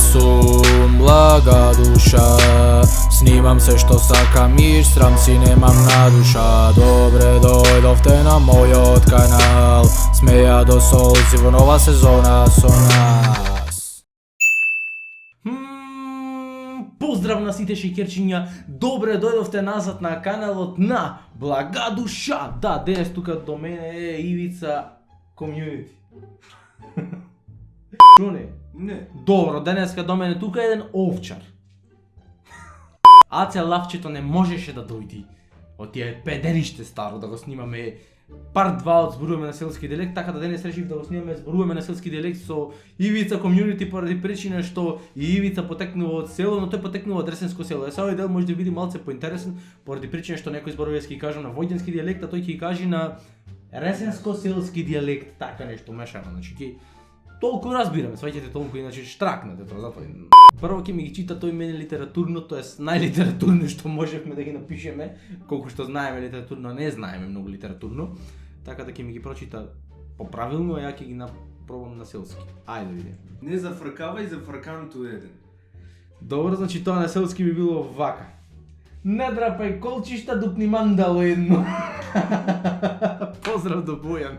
sum blaga duša. Snimam se što sakam i sram si nemam na duša. Dobre dojdovte na moj od kanal. Smeja do solci, nova sezona so nas. Поздрав на сите шеќерчиња, добре дојдовте назад на каналот на Блага душа. Да, денес тука до мене е Ивица Community. Шо не? Не. Добро, денеска до мене тука е еден овчар. Аце лавчето не можеше да дојди од тие педериште старо да го снимаме part 2 од зборуваме на селски дијалект, така да денес решив да го снимаме зборуваме на селски дијалект со Ивица Community поради причина што и Ивица потекнува од село, но тој потекнува од Ресенско село. Е, овој дел може да биде малце поинтересен поради причина што некои зборови ќе ги кажам на војденски дијалект, а тој ќе ги каже на Ресенско селски дијалект, така нешто мешано, значи ќе толку разбираме, сваќате толку, иначе штракнете тоа, затоа. Прво ќе ми ги чита тој мене литературно, тоест најлитературно што можевме да ги напишеме, колку што знаеме литературно, не знаеме многу литературно, така да ќе ми ги прочита поправилно, а ја ќе ги пробам на селски. Ајде да видиме. Не зафркавај, зафрканту еден. Добро, значи тоа на селски би било вака. Не драпај колчишта дук ни мандало едно. Поздрав до Бојан.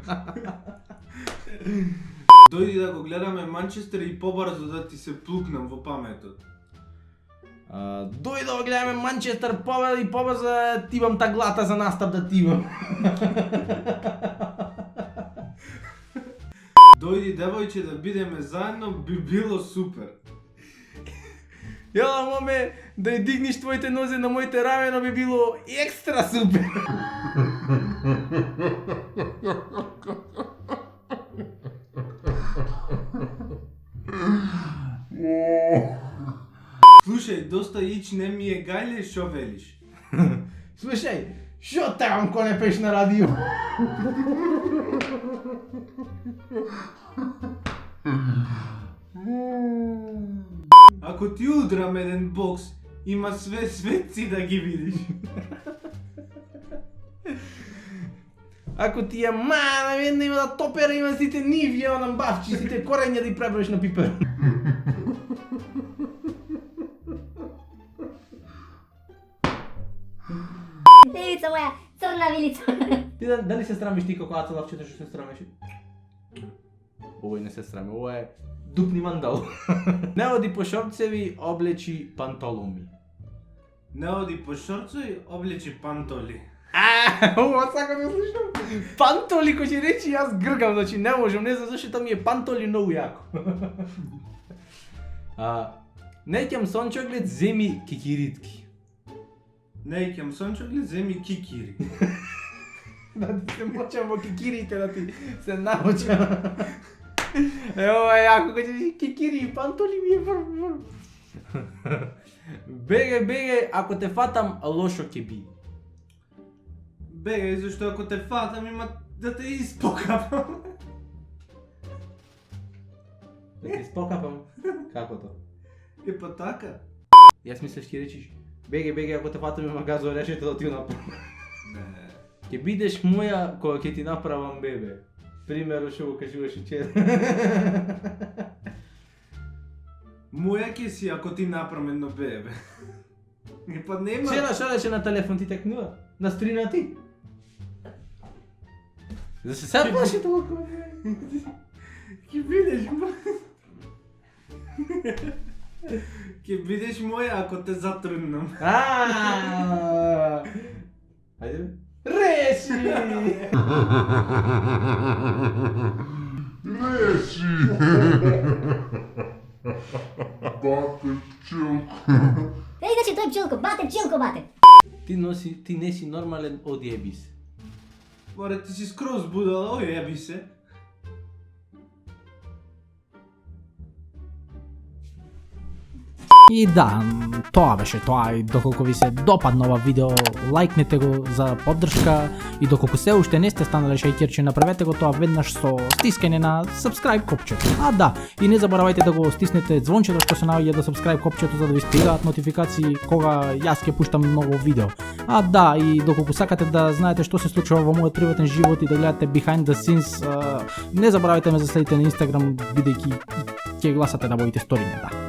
Дојди да го гледаме Манчестер и побрзо да ти се плукнам во паметот. Дојди да го гледаме Манчестер победа и побрзо да тибам таглата за настап да тибам. Дојди девојче да бидеме заедно, би било супер. Јела моме, да ја дигниш твоите нозе на моите рамена би било екстра супер. Слушај, доста ич не ми е гајле, шо велиш? Слушај, шо тавам ко не пеш на радио? Ако ти удрам еден бокс, има све светци да ги видиш. Ако ти е мана, една има да топера, има сите ниви, има на бавчи, сите корења да и преброиш на пипер. Ивица моја, црна вилица. Ти дали се срамиш ти како Аца лавчето што се срамеше? Овој не се срами, ова е дупни мандал. Не оди по шорцеви, облечи пантоломи. Не оди по шорцој, облечи пантоли. Ова сакам да слушам. Пантоли кој ќе речи, јас гргам, значи не можам, не знам зашто ми е пантоли многу јако. Неќам сончоглед, земи кикиритки. Не ќам сончоглед, земи кикири. Да ти се мочам во кикирите, да ти се намочам. Ова е јако, кој ќе речи кикири и пантоли ми е врв. Беге, ако те фатам, лошо ќе би. Бегај, зашто ако те фатам има да те испокапам. Да те испокапам? Како то? Е па така. Јас мислеш ќе речиш, беге, ако те фатам има газо решете да ти го направам. Не. Ќе бидеш моја кога ќе ти направам бебе. Примерно што го кажуваше че. Моја ќе си ако ти направам едно бебе. И па нема. Шена што рече на телефон ти текнува? На стрина ти? За се сега плаши толку. Ќе бидеш моја. Ќе бидеш моја ако те затруднам. Ајде. Реши! Бате пчелко. Еј, значи тој пчелко, бате. Ти не си нормален, одјеби се. Море ти си скроз будала, ој еби се. И да, тоа беше тоа и доколку ви се допадна ова видео, лајкнете го за поддршка и доколку се уште не сте станале шејкерчи, направете го тоа веднаш со стискање на subscribe копчето. А да, и не заборавајте да го стиснете звончето што се наоѓа до subscribe копчето за да ви стигаат нотификации кога јас ќе пуштам ново видео. А да, и доколку сакате да знаете што се случува во мојот приватен живот и да гледате behind the scenes, не заборавајте ме да следите на Instagram, бидејќи ќе гласате да водите сториња, да.